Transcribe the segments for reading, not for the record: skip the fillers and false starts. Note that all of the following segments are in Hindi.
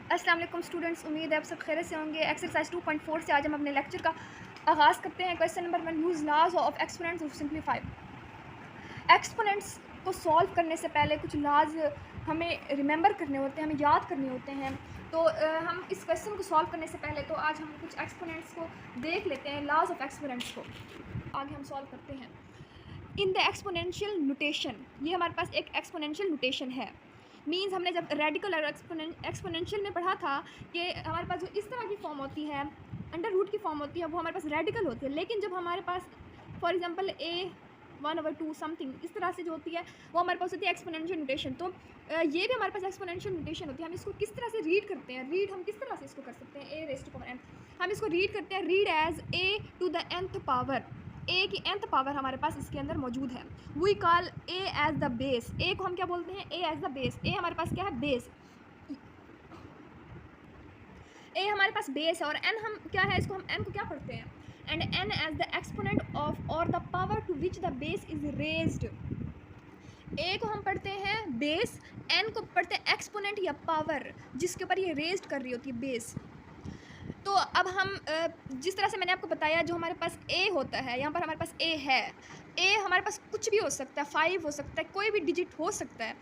अस्सलाम वालेकुम स्टूडेंट्स, उम्मीद है आप सब खैरियत से होंगे। एक्सरसाइज 2.4 से आज हम अपने लेक्चर का आगाज़ करते हैं। Question number 1, use laws of exponents to simplify. Exponents को सॉल्व करने से पहले कुछ लाज हमें रिमेंबर करने होते हैं, हमें याद करने होते हैं। तो हम इस क्वेश्चन को सॉल्व करने से पहले तो आज हम कुछ एक्सपोनेंट्स को देख लेते हैं, लाज ऑफ एक्सपोनेंट्स को आगे हम सॉल्व करते हैं। इन द एक्सपोनेंशियल नोटेशन, ये हमारे पास एक एक्सपोनेंशियल नोटेशन है। मीन्स हमने जब रेडिकल और एक्सपोनेंशियल में पढ़ा था कि हमारे पास जो इस तरह की फॉर्म होती है, अंडर रूट की फॉर्म होती है, वो हमारे पास रेडिकल होती है। लेकिन जब हमारे पास फॉर एग्जांपल a1/2 समथिंग इस तरह से जो होती है, वो हमारे पास होती है एक्सपोनेंशियल नोटेशन। तो ये भी हमारे पास एक्सपोनेंशियल नोटेशन होती है। हम इसको किस तरह से रीड करते हैं, रीड हम किस तरह से इसको कर सकते हैं, a⁻n हम इसको रीड करते हैं, रीड एज a⁻n। ए की nth पावर हमारे पास इसके अंदर मौजूद है। We call a as the base, a को हम क्या बोलते हैं, a as the base. A हमारे पास क्या है, बेस। ए हमारे पास बेस है और n हम क्या है, इसको हम n को क्या पढ़ते हैं, and n as the exponent of और the power to which the base is raised. A को हम पढ़ते हैं बेस, n को पढ़ते हैं एक्सपोनेंट या पावर जिसके ऊपर ये रेज्ड कर रही होती है, बेस। तो अब हम जिस तरह से मैंने आपको बताया, जो हमारे पास a होता है, यहाँ पर हमारे पास a है। a हमारे पास कुछ भी हो सकता है, 5 हो सकता है, कोई भी डिजिट हो सकता है,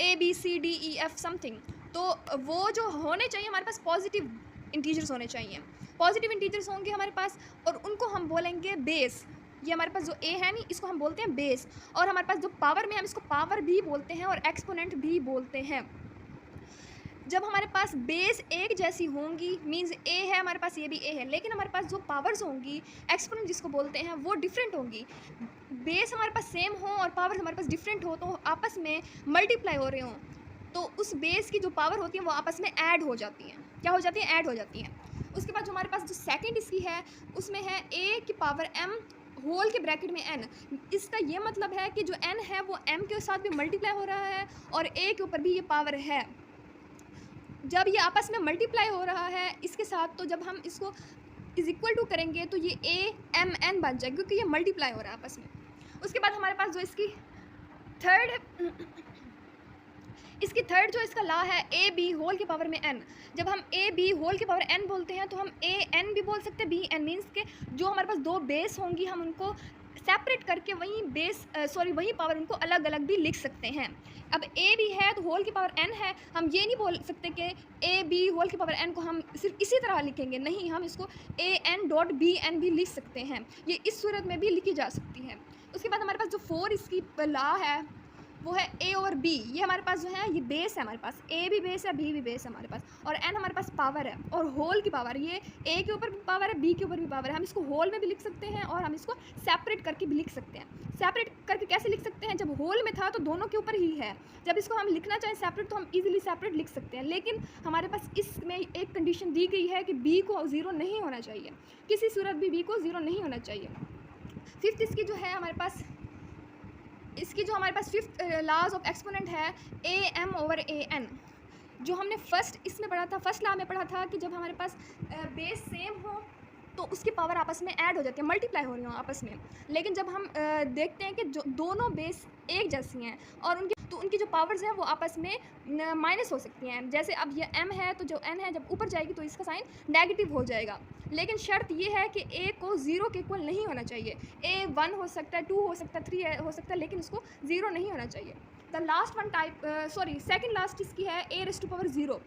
ABCDEF समथिंग। तो वो जो होने चाहिए हमारे पास पॉजिटिव इंटीजर्स होने चाहिए। पॉजिटिव इंटीजर्स होंगे हमारे पास और उनको हम बोलेंगे बेस। ये हमारे पास जो a है नहीं, इसको हम बोलते हैं बेस। और हमारे पास जो पावर में, हम इसको पावर भी बोलते हैं और एक्सपोनेंट भी बोलते हैं। जब हमारे पास बेस एक जैसी होंगी, मींस ए है हमारे पास, ये भी ए है, लेकिन हमारे पास जो पावर्स होंगी, एक्सपोनेंट जिसको बोलते हैं, वो डिफरेंट होंगी। बेस हमारे पास सेम हो और पावर्स हमारे पास डिफरेंट हो, तो आपस में मल्टीप्लाई हो रहे हों, तो उस बेस की जो पावर होती है वो आपस में ऐड हो जाती हैं। क्या हो जाती है, ऐड हो जाती हैं। उसके बाद जो हमारे पास जो सेकेंड इसकी है, उसमें है ए की पावर m होल के ब्रैकेट में n। इसका ये मतलब है कि जो n है वो m के साथ भी मल्टीप्लाई हो रहा है और a के ऊपर भी ये पावर है। जब ये आपस में मल्टीप्लाई हो रहा है इसके साथ, तो जब हम इसको इज इक्वल टू करेंगे तो ये a_m_n बन जाएगा, क्योंकि ये मल्टीप्लाई हो रहा है आपस में। उसके बाद हमारे पास जो इसकी थर्ड जो इसका ला है, ab होल के पावर में n। जब हम ab होल के पावर n बोलते हैं तो हम an भी बोल सकते हैं, bn मीन्स के जो हमारे पास दो बेस होंगी, हम उनको सेपरेट करके वहीं बेस वहीं पावर उनको अलग अलग भी लिख सकते हैं। अब a भी है तो होल की पावर n है, हम ये नहीं बोल सकते कि ab होल की पावर n को हम सिर्फ इसी तरह लिखेंगे, नहीं, हम इसको an.bn भी लिख सकते हैं। ये इस सूरत में भी लिखी जा सकती है। उसके बाद हमारे पास जो 4 इसकी ला है वो है a/b। ये हमारे पास जो है, ये बेस है हमारे पास, a भी बेस है, b भी बेस है हमारे पास, और n हमारे पास पावर है। और होल की पावर, ये a के ऊपर भी पावर है, b के ऊपर भी पावर है। हम इसको होल में भी लिख सकते हैं और हम इसको सेपरेट करके भी लिख सकते हैं। सेपरेट करके कैसे लिख सकते हैं, जब होल में था तो दोनों के ऊपर ही है, जब इसको हम लिखना चाहें सेपरेट तो हम इजीली सेपरेट लिख सकते हैं। लेकिन हमारे पास इसमें एक कंडीशन दी गई है कि b को 0 नहीं होना चाहिए, किसी सूरत भी b को 0 नहीं होना चाहिए। फिफ्थ इसकी जो है हमारे पास, इसकी जो हमारे पास फिफ्थ लॉज ऑफ एक्सपोनेंट है am/an। जो हमने फर्स्ट इसमें पढ़ा था, फर्स्ट लॉ में पढ़ा था कि जब हमारे पास बेस सेम हो तो उसकी पावर आपस में ऐड हो जाती है, मल्टीप्लाई हो रही हो आपस में। लेकिन जब हम देखते हैं कि जो दोनों बेस एक जैसी हैं और उनकी जो पावर्स हैं वो आपस में माइनस हो सकती हैं। जैसे अब ये m है तो जो n है जब ऊपर जाएगी तो इसका साइन नेगेटिव हो जाएगा। लेकिन शर्त ये है कि a को 0 के इक्वल नहीं होना चाहिए। a 1 हो सकता है, 2 हो सकता है, 3 हो सकता है, लेकिन उसको 0 नहीं होना चाहिए। The last one second last इसकी है a⁻0।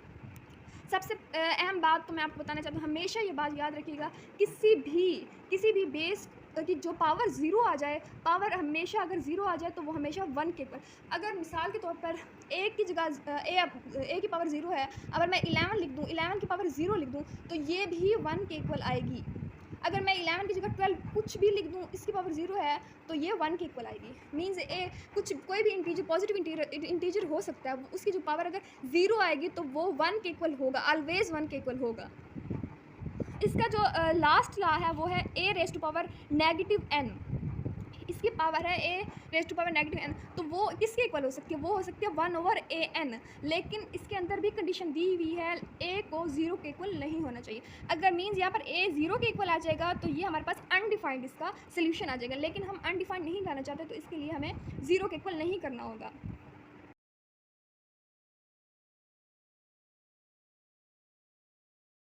सबसे अहम बात तो मैं आपको बताना चाहती हूँ, हमेशा ये बात याद रखिएगा, किसी भी बेस की जो पावर 0 आ जाए, पावर हमेशा अगर 0 आ जाए तो वो हमेशा 1 के इक्वल। अगर मिसाल के तौर पर a की जगह a की पावर 0 है, अगर मैं 11 लिख दूँ, 11 की पावर 0 लिख दूँ तो ये भी 1 के इक्वल आएगी। अगर मैं 11 की जगह 12 कुछ भी लिख दूँ, इसकी पावर 0 है तो ये 1 के इक्वल आएगी। मीन्स कोई भी इंटीजर, पॉजिटिव इंटीजर हो सकता है, उसकी जो पावर अगर 0 आएगी तो वो 1 के इक्वल होगा, ऑलवेज 1 के इक्वल होगा। इसका जो लास्ट लॉ है वो है a⁻n। इसकी पावर है a⁻n, तो वो किसके इक्वल हो सकती है, वो हो सकती है 1/an। लेकिन इसके अंदर भी कंडीशन दी हुई है, a को 0 के इक्वल नहीं होना चाहिए। अगर मीन्स यहाँ पर a 0 के इक्वल आ जाएगा तो ये हमारे पास अनडिफाइंड इसका सोल्यूशन आ जाएगा, लेकिन हम अनडिफाइंड नहीं लाना चाहते, तो इसके लिए हमें 0 के इक्वल नहीं करना होगा।